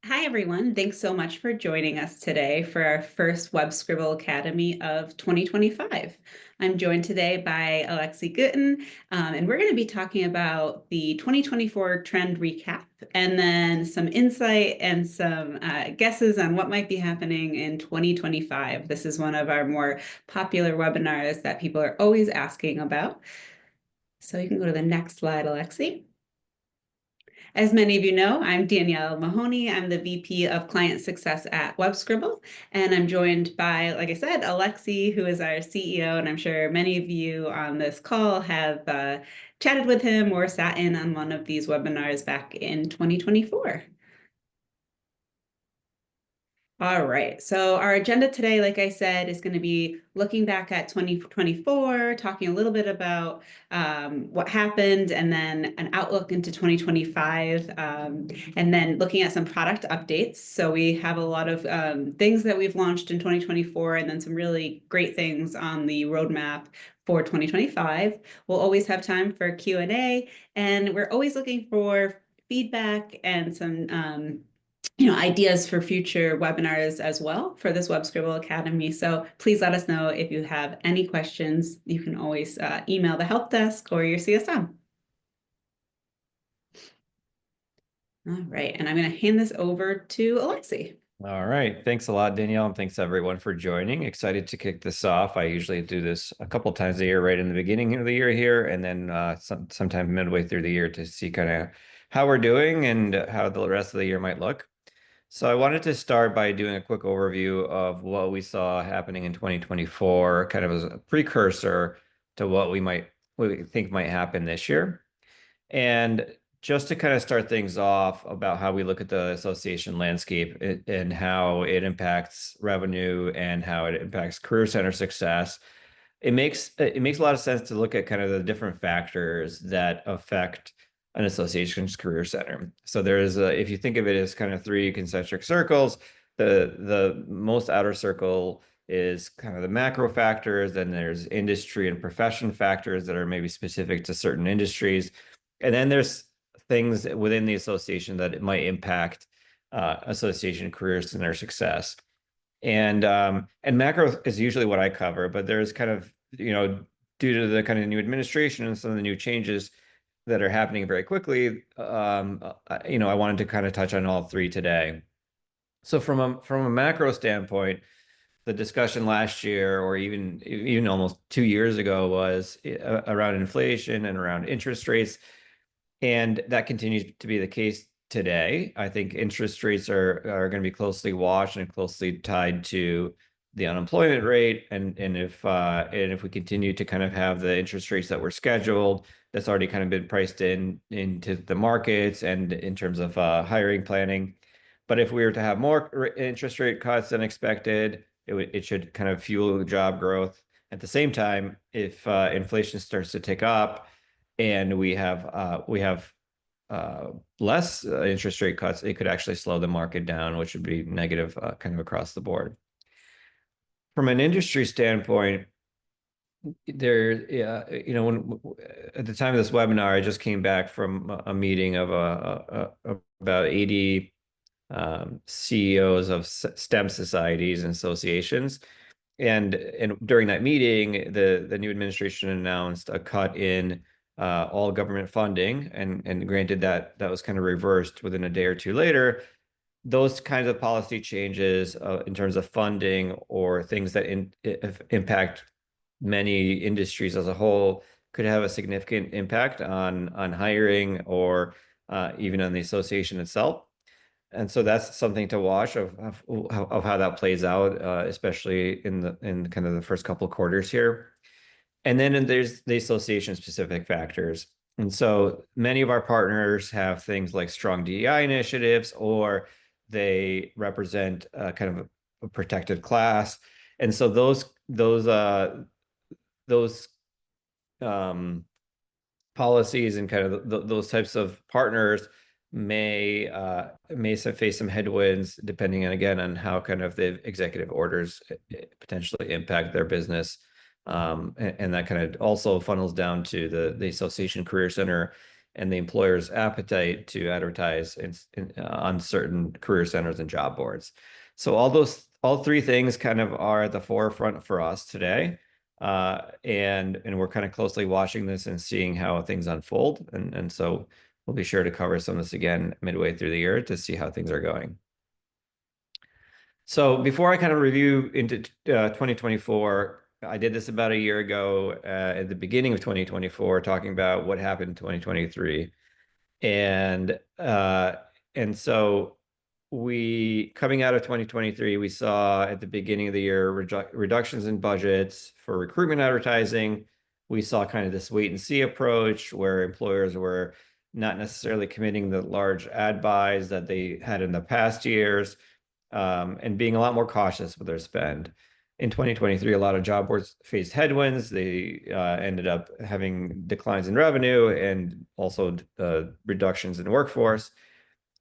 Hi, everyone. Thanks so much for joining us today for our first Web Scribble Academy of 2025. I'm joined today by Alexey Gutin, and we're going to be talking about the 2024 trend recap and then some insight and some guesses on what might be happening in 2025. This is one of our more popular webinars that people are always asking about. So you can go to the next slide, Alexey. As many of you know, I'm Danielle Mahoney. I'm the VP of Client Success at WebScribble, and I'm joined by, like I said, Alexey, who is our CEO, and I'm sure many of you on this call have chatted with him or sat in on one of these webinars back in 2024. All right, so our agenda today, like I said, is going to be looking back at 2024, talking a little bit about what happened, and then an outlook into 2025, and then looking at some product updates. So we have a lot of things that we've launched in 2024, and then some really great things on the roadmap for 2025. We'll always have time for Q&A, and we're always looking for feedback and some ideas for future webinars as well for this Web Scribble Academy. So please let us know if you have any questions. You can always email the help desk or your CSM. All right, and I'm going to hand this over to Alexey. All right. Thanks a lot, Danielle, and thanks everyone for joining. Excited to kick this off. I usually do this a couple times a year, right in the beginning of the year here, and then sometime midway through the year to see kind of how we're doing and how the rest of the year might look. So I wanted to start by doing a quick overview of what we saw happening in 2024, kind of as a precursor to what we think might happen this year. And just to kind of start things off about how we look at the association landscape and how it impacts revenue and how it impacts career center success, it makes a lot of sense to look at kind of the different factors that affect an association's career center. So if you think of it as kind of three concentric circles, the most outer circle is kind of the macro factors, then there's industry and profession factors that are maybe specific to certain industries, and then there's things within the association that it might impact association careers and their success. And macro is usually what I cover, but there's kind of, due to the kind of new administration and some of the new changes that are happening very quickly, I wanted to kind of touch on all three today. So from a macro standpoint, the discussion last year, or even almost 2 years ago, was around inflation and around interest rates. And that continues to be the case today. I think interest rates are going to be closely watched and closely tied to the unemployment rate. And if we continue to kind of have the interest rates that were scheduled, that's already kind of been priced into the markets and in terms of hiring planning. But if we were to have more interest rate cuts than expected, it should kind of fuel job growth. At the same time, if inflation starts to tick up, and we have less interest rate cuts, it could actually slow the market down, which would be negative kind of across the board. From an industry standpoint, when at the time of this webinar, I just came back from a meeting of about 80 CEOs of STEM societies and associations. And during that meeting, the new administration announced a cut in all government funding, and granted that was kind of reversed within a day or two later. Those kinds of policy changes in terms of funding or things that impact many industries as a whole could have a significant impact on hiring or even on the association itself. And so that's something to watch of how that plays out, especially in kind of the first couple of quarters here. And then there's the association specific factors. And so many of our partners have things like strong DEI initiatives, or they represent kind of a protected class. And so those policies and kind of those types of partners may face some headwinds, depending on, again, on how kind of the executive orders potentially impact their business. And that kind of also funnels down to the association career center and the employer's appetite to advertise on certain career centers and job boards. So all three things kind of are at the forefront for us today. And we're kind of closely watching this and seeing how things unfold. And so we'll be sure to cover some of this again midway through the year to see how things are going. So before I kind of review into 2024, I did this about a year ago at the beginning of 2024, talking about what happened in 2023. And uh, and so we coming out of 2023, we saw at the beginning of the year reductions in budgets for recruitment advertising. We saw kind of this wait and see approach where employers were not necessarily committing the large ad buys that they had in the past years, and being a lot more cautious with their spend. In 2023, a lot of job boards faced headwinds. They ended up having declines in revenue and also reductions in workforce.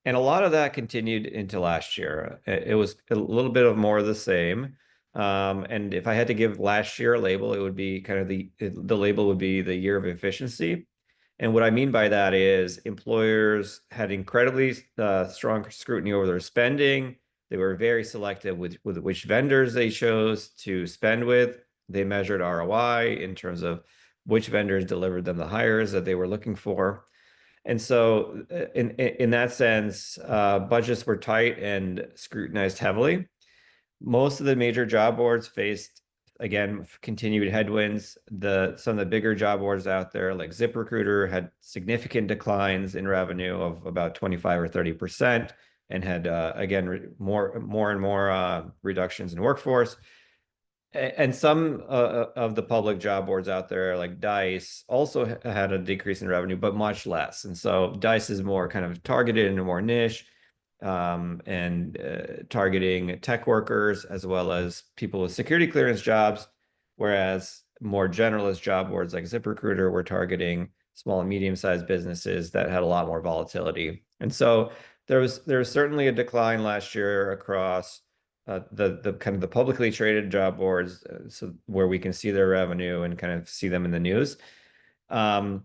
And a lot of that continued into last year. It was a little bit of more of the same. And if I had to give last year a label, it would be kind of the label would be the year of efficiency. And what I mean by that is employers had incredibly strong scrutiny over their spending. They were very selective with which vendors they chose to spend with. They measured ROI in terms of which vendors delivered them the hires that they were looking for. And so in that sense, budgets were tight and scrutinized heavily. Most of the major job boards faced, again, continued headwinds. Some of the bigger job boards out there, like ZipRecruiter, had significant declines in revenue of about 25 or 30%, and had again more and more reductions in workforce. And some of the public job boards out there, like Dice, also had a decrease in revenue, but much less. And so Dice is more kind of targeted and more niche, and targeting tech workers as well as people with security clearance jobs, whereas more generalist job boards like ZipRecruiter were targeting small and medium-sized businesses that had a lot more volatility. And so there was certainly a decline last year across the kind of the publicly traded job boards, so where we can see their revenue and kind of see them in the news. And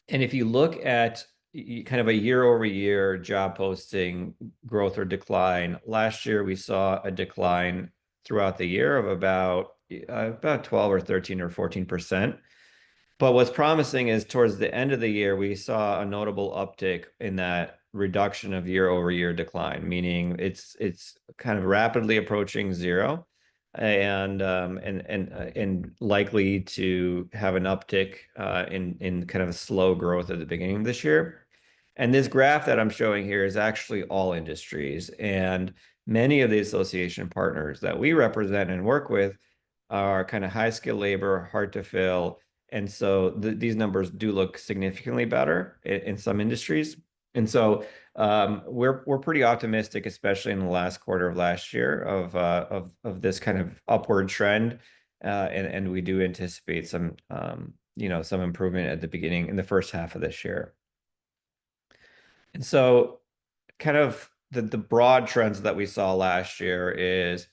if you look at kind of a year over year job posting growth or decline, last year we saw a decline throughout the year of about 12 or 13 or 14%. But what's promising is towards the end of the year, we saw a notable uptick in that reduction of year over year decline, meaning it's kind of rapidly approaching zero, and likely to have an uptick in kind of a slow growth at the beginning of this year. And this graph that I'm showing here is actually all industries, and many of the association partners that we represent and work with are kind of high skill labor, hard to fill. And so these numbers do look significantly better in some industries. And so we're pretty optimistic, especially in the last quarter of last year, of this kind of upward trend, and we do anticipate some some improvement at the beginning in the first half of this year. And so, kind of the broad trends that we saw last year is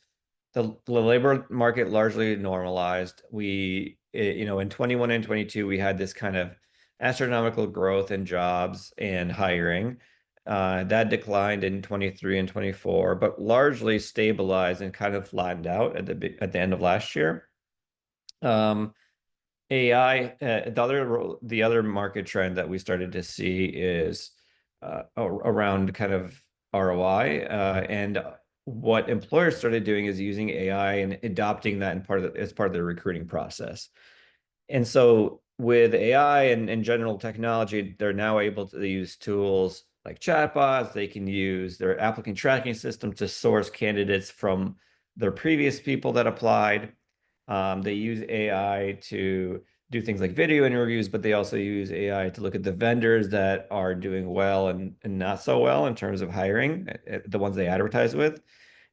the labor market largely normalized. In 21 and 22, we had this kind of astronomical growth in jobs and hiring. That declined in 23 and 24, but largely stabilized and kind of flattened out at the end of last year. AI, the other market trend that we started to see is around kind of ROI, and what employers started doing is using AI and adopting that as part of the recruiting process. And so with AI and general technology, they're now able to use tools like chatbots. They can use their applicant tracking system to source candidates from their previous people that applied. They use AI to do things like video interviews, but they also use AI to look at the vendors that are doing well and not so well in terms of hiring, the ones they advertise with.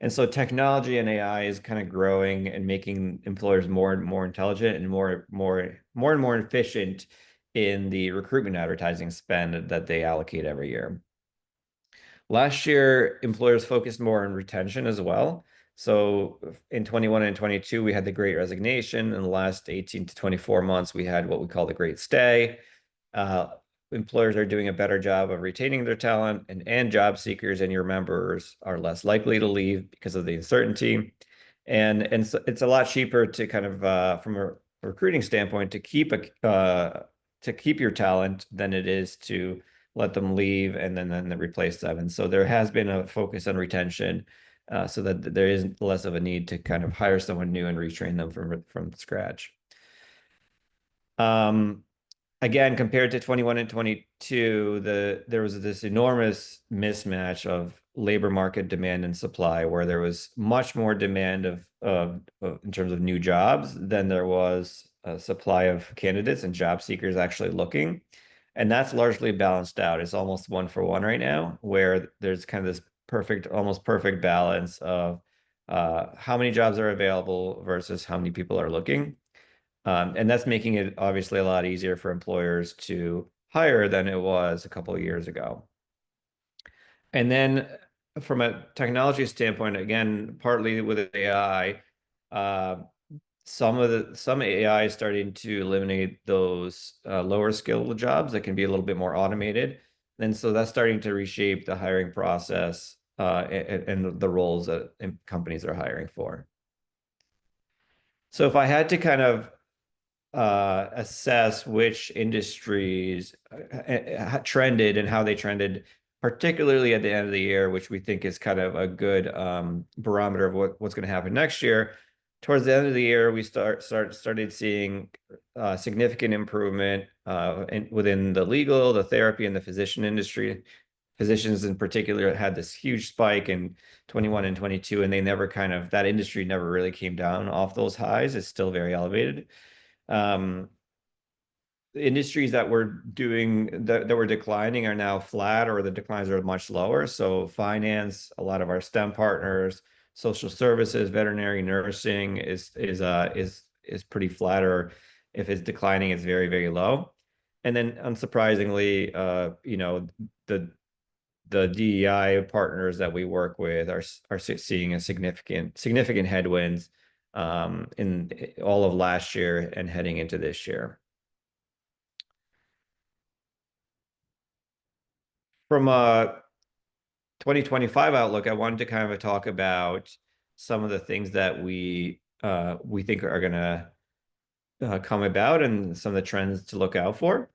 And so technology and AI is kind of growing and making employers more and more intelligent and more and more efficient in the recruitment advertising spend that they allocate every year. Last year, employers focused more on retention as well. So in 21 and 22, we had the Great Resignation. In the last 18 to 24 months, we had what we call the Great Stay. employers are doing a better job of retaining their talent, and job seekers and your members are less likely to leave because of the uncertainty. And so it's a lot cheaper to kind of from a recruiting standpoint to keep your talent than it is to let them leave and then replace them. And so there has been a focus on retention, so that there is less of a need to kind of hire someone new and retrain them from scratch. Um, Again, compared to 21 and 22, there was this enormous mismatch of labor market demand and supply, where there was much more demand of in terms of new jobs than there was a supply of candidates and job seekers actually looking. And that's largely balanced out. It's almost one for one right now, where there's kind of this almost perfect balance of how many jobs are available versus how many people are looking. And that's making it obviously a lot easier for employers to hire than it was a couple of years ago. And then from a technology standpoint, again, partly with AI, uh, some AI is starting to eliminate those lower skill jobs that can be a little bit more automated. And so that's starting to reshape the hiring process and the roles that companies are hiring for. So if I had to kind of assess which industries trended and how they trended, particularly at the end of the year, which we think is kind of a good barometer of what's going to happen next year. Towards the end of the year, we started seeing significant improvement within the legal, the therapy, and the physician industry. Physicians in particular had this huge spike in 21 and 22, and that industry never really came down off those highs. It's still very elevated. um, the industries that were declining are now flat, or the declines are much lower. So finance, a lot of our STEM partners, social services, veterinary, nursing is pretty flat, or if it's declining, it's very, very low. And then unsurprisingly, the DEI partners that we work with are seeing a significant headwinds in all of last year and heading into this year. From a 2025 outlook, I wanted to kind of talk about some of the things that we think are going to come about, and some of the trends to look out for.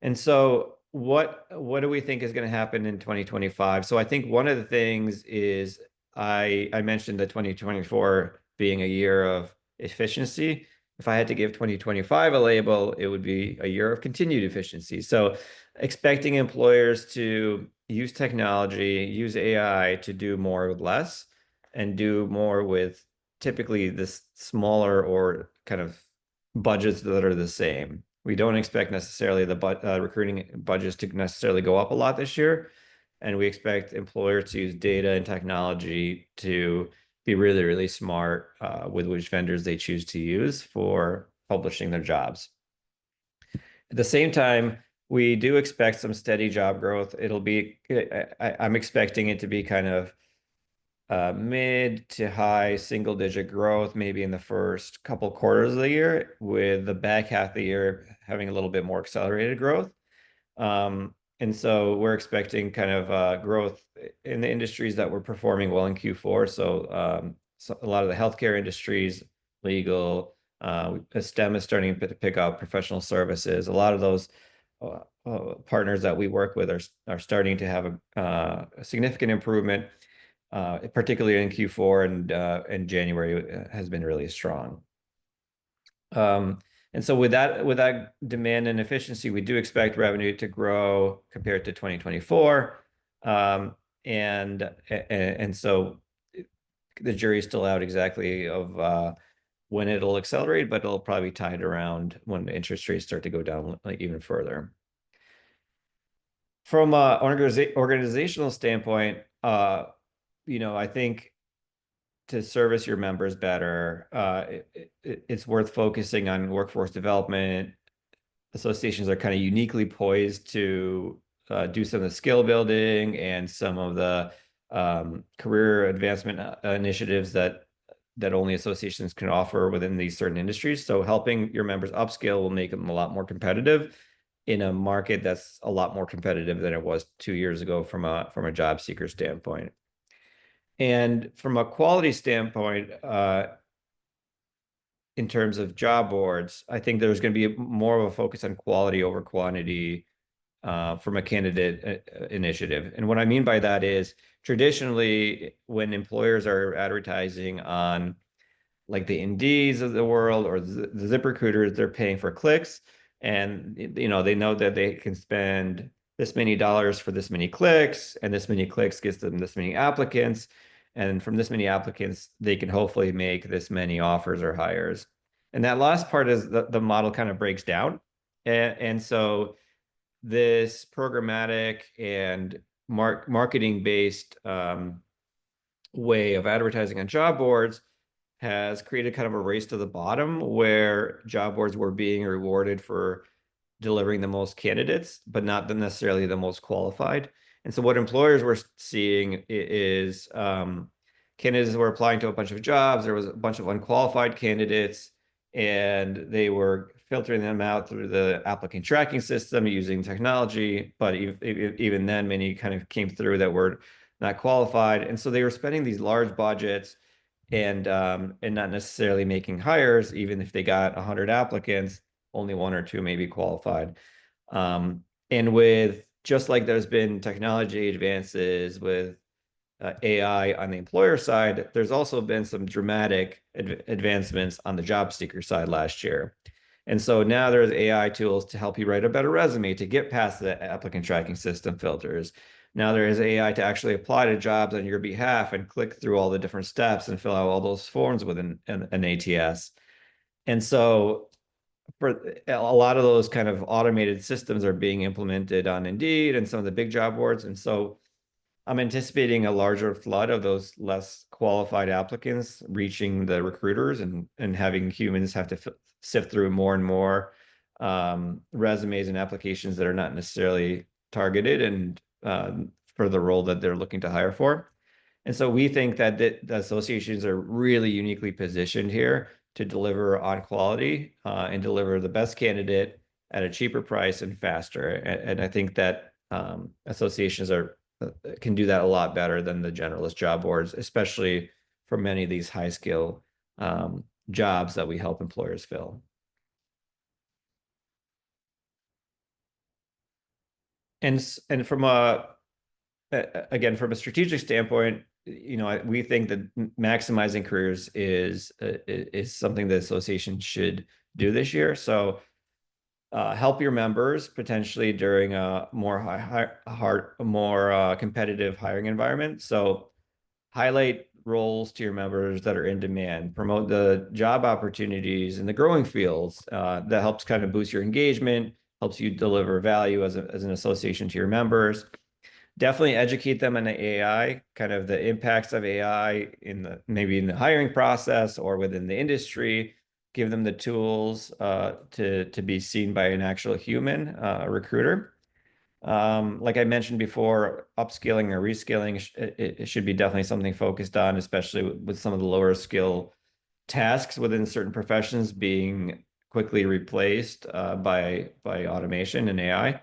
And so what do we think is going to happen in 2025? So I think one of the things is I mentioned that 2024 being a year of efficiency. If I had to give 2025 a label, it would be a year of continued efficiency. So expecting employers to use technology, use AI to do more with less, and do more with typically this smaller or kind of budgets that are the same. We don't expect necessarily the recruiting budgets to necessarily go up a lot this year. And we expect employers to use data and technology to be really, really smart with which vendors they choose to use for publishing their jobs. At the same time, we do expect some steady job growth. I'm expecting it to be kind of mid to high single digit growth, maybe in the first couple quarters of the year, with the back half of the year having a little bit more accelerated growth. And so we're expecting kind of growth in the industries that were performing well in Q4. So a lot of the healthcare industries, legal, STEM is starting to pick up, professional services. A lot of those partners that we work with are starting to have a significant improvement, particularly in Q4, and January has been really strong. And so with that demand and efficiency, we do expect revenue to grow compared to 2024. And so the jury's still out exactly of when it'll accelerate, but it'll probably be tied around when the interest rates start to go down like even further. From an organizational standpoint, I think to service your members better, it's worth focusing on workforce development. Associations are kind of uniquely poised to do some of the skill building and some of the career advancement initiatives that only associations can offer within these certain industries. So helping your members upskill will make them a lot more competitive. in a market that's a lot more competitive than it was 2 years ago from a job seeker standpoint. And from a quality standpoint, in terms of job boards, I think there's going to be more of a focus on quality over quantity from a candidate initiative. And what I mean by that is traditionally, when employers are advertising on like the Indeeds of the world or the ZipRecruiters, they're paying for clicks, and they know that they can spend this many dollars for this many clicks, and this many clicks gets them this many applicants, and from this many applicants, they can hopefully make this many offers or hires. And that last part is the model kind of breaks down, and so this programmatic and marketing based way of advertising on job boards has created kind of a race to the bottom where job boards were being rewarded for delivering the most candidates, but not necessarily the most qualified. And so what employers were seeing is candidates were applying to a bunch of jobs. There was a bunch of unqualified candidates, and they were filtering them out through the applicant tracking system using technology. But even then, many kind of came through that were not qualified. And so they were spending these large budgets and not necessarily making hires, even if they got 100 applicants, only one or two may be qualified. And with just like there's been technology advances with AI on the employer side, there's also been some dramatic advancements on the job seeker side last year. And so now there's AI tools to help you write a better resume to get past the applicant tracking system filters. Now there is AI to actually apply to jobs on your behalf and click through all the different steps and fill out all those forms with an ATS. And so for a lot of those kind of automated systems are being implemented on Indeed and some of the big job boards. And so I'm anticipating a larger flood of those less qualified applicants reaching the recruiters and having humans have to sift through more and more resumes and applications that are not necessarily targeted and for the role that they're looking to hire for. And so we think that the associations are really uniquely positioned here to deliver on quality and deliver the best candidate at a cheaper price and faster. And I think that associations can do that a lot better than the generalist job boards, especially for many of these high skill jobs that we help employers fill. And from from a strategic standpoint, we think that maximizing careers is something the association should do this year. So help your members potentially during a more competitive hiring environment. So highlight roles to your members that are in demand, promote the job opportunities in the growing fields. That helps kind of boost your engagement, helps you deliver value as an association to your members. Definitely educate them on the AI, kind of the impacts of AI maybe in the hiring process or within the industry. Give them the tools to be seen by an actual human recruiter. Like I mentioned before, upskilling or reskilling, it should be definitely something focused on, especially with some of the lower skill tasks within certain professions being quickly replaced by automation and AI.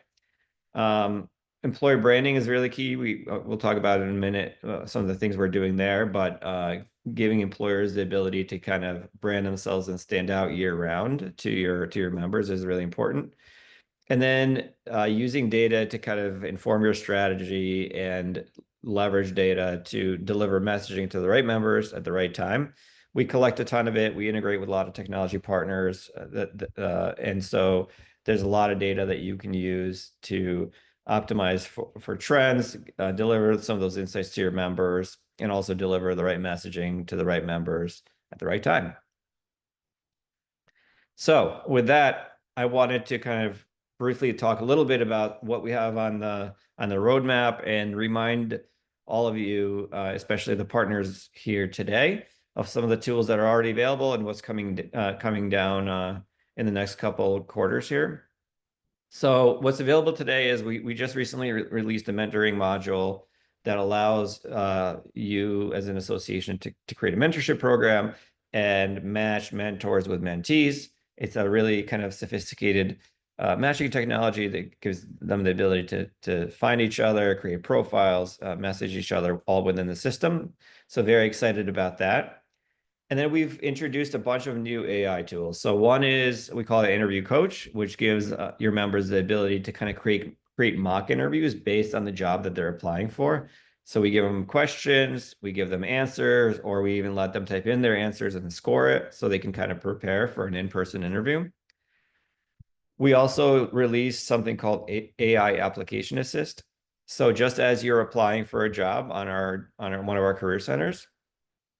Employer branding is really key. We'll talk about it in a minute, some of the things we're doing there, but giving employers the ability to kind of brand themselves and stand out year round to your members is really important. And then using data to kind of inform your strategy and leverage data to deliver messaging to the right members at the right time. We collect a ton of it. We integrate with a lot of technology partners. And so there's a lot of data that you can use to optimize for trends, deliver some of those insights to your members, and also deliver the right messaging to the right members at the right time. So with that, I wanted to kind of briefly talk a little bit about what we have on the roadmap and remind all of you, especially the partners here today, of some of the tools that are already available and what's coming down in the next couple of quarters here. So what's available today is we just recently released a mentoring module that allows you as an association to create a mentorship program and match mentors with mentees. It's a really kind of sophisticated matching technology that gives them the ability to find each other, create profiles, message each other all within the system. So very excited about that. And then we've introduced a bunch of new AI tools. So one is we call it Interview Coach, which gives your members the ability to kind of create mock interviews based on the job that they're applying for. So we give them questions, we give them answers, or we even let them type in their answers and score it so they can kind of prepare for an in-person interview. We also released something called AI Application Assist. So just as you're applying for a job on one of our career centers,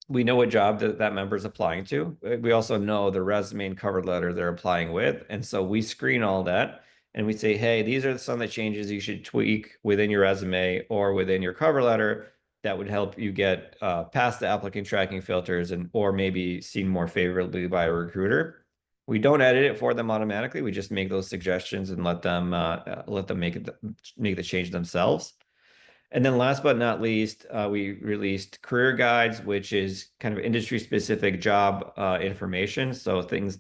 we know what job that member is applying to. We also know the resume and cover letter they're applying with. And so we screen all that and we say, hey, these are some of the changes you should tweak within your resume or within your cover letter that would help you get past the applicant tracking filters and or maybe seen more favorably by a recruiter. We don't edit it for them automatically. We just make those suggestions and let them make the change themselves. And then last but not least, we released career guides, which is kind of industry specific job information. So things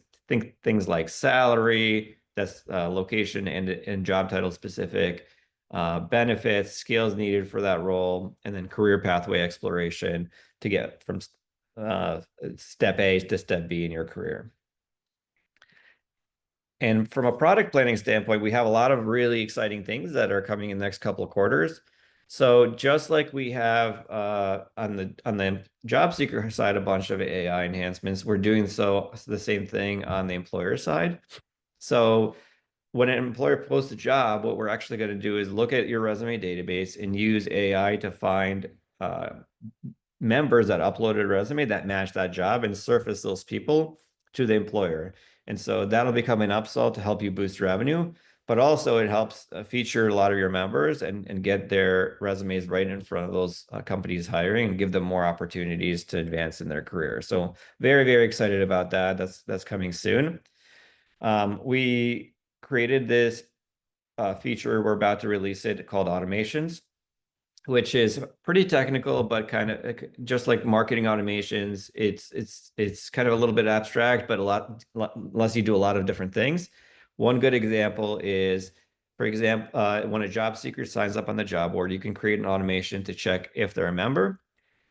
like salary, that's location and job title specific, benefits, skills needed for that role, and then career pathway exploration to get from step A to step B in your career. And from a product planning standpoint, we have a lot of really exciting things that are coming in the next couple of quarters. So just like we have on the job seeker side, a bunch of AI enhancements, we're doing the same thing on the employer side. So when an employer posts a job, what we're actually going to do is look at your resume database and use AI to find members that uploaded a resume that match that job and surface those people to the employer. And so that'll become an upsell to help you boost revenue, but also it helps feature a lot of your members and get their resumes right in front of those companies hiring and give them more opportunities to advance in their career. So very, very excited about that. That's coming soon. We created this feature. We're about to release it called automations, which is pretty technical, but kind of just like marketing automations. It's kind of a little bit abstract, but unless you do a lot of different things. One good example is, for example, when a job seeker signs up on the job board, you can create an automation to check if they're a member.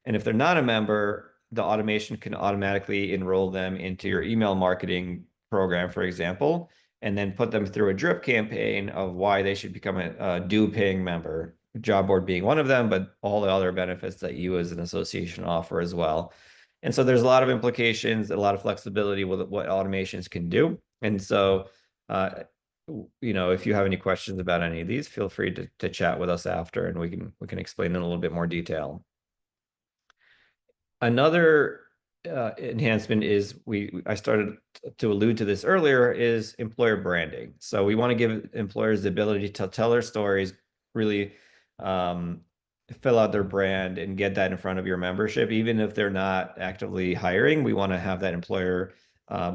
And if they're not a member, the automation can automatically enroll them into your email marketing program, for example, and then put them through a drip campaign of why they should become a due paying member, job board being one of them, but all the other benefits that you as an association offer as well. And so there's a lot of implications, a lot of flexibility with what automations can do. And so, if you have any questions about any of these, feel free to chat with us after, and we can explain in a little bit more detail. Another enhancement is I started to allude to this earlier is employer branding. So we want to give employers the ability to tell their stories, really fill out their brand and get that in front of your membership. Even if they're not actively hiring, we want to have that employer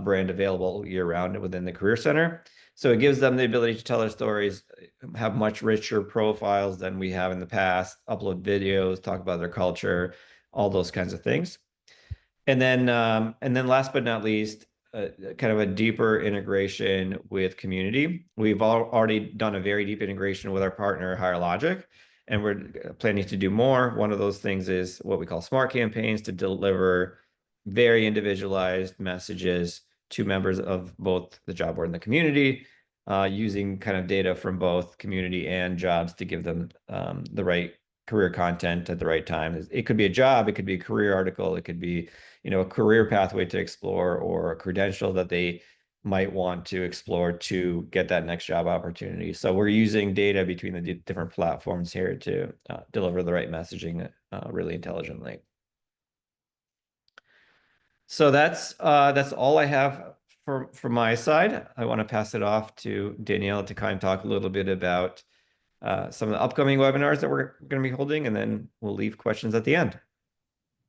brand available year round within the Career Center. So it gives them the ability to tell their stories, have much richer profiles than we have in the past, upload videos, talk about their culture, all those kinds of things. And then last but not least, kind of a deeper integration with community. We've already done a very deep integration with our partner, HireLogic, and we're planning to do more. One of those things is what we call smart campaigns to deliver very individualized messages to members of both the job board and the community, using kind of data from both community and jobs to give them the right career content at the right time. It could be a job, it could be a career article, it could be, a career pathway to explore or a credential that they might want to explore to get that next job opportunity. So we're using data between the different platforms here to deliver the right messaging really intelligently. So that's all I have from my side. I want to pass it off to Danielle to kind of talk a little bit about some of the upcoming webinars that we're going to be holding, and then we'll leave questions at the end.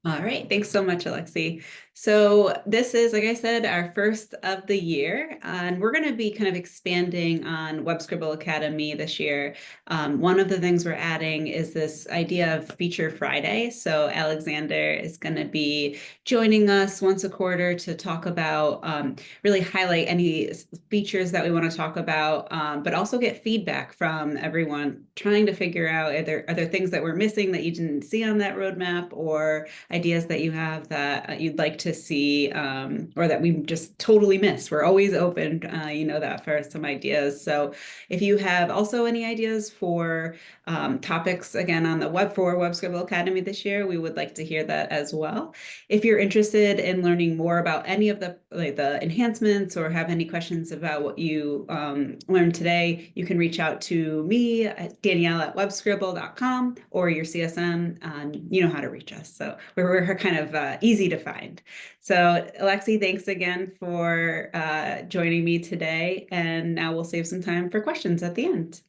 All right, thanks so much, Alexey. So this is, like I said, our first of the year, and we're going to be kind of expanding on Web Scribble Academy this year. One of the things we're adding is this idea of Feature Friday. So Alexander is going to be joining us once a quarter to talk about, really highlight any features that we want to talk about, but also get feedback from everyone, trying to figure out are there things that we're missing that you didn't see on that roadmap, or ideas that you have that you'd like to see, or that we just totally missed. We're always open, that, for some ideas. So if you have also any ideas for topics, again, on the Web Scribble Academy this year, we would like to hear that as well. If you're interested in learning more about any of the enhancements, or have any questions about what you learned today, you can reach out to me at Danielle@webscribble.com, or your CSM. You know how to reach us. So we're kind of easy to find. So Alexey, thanks again for joining me today. And now we'll save some time for questions at the end.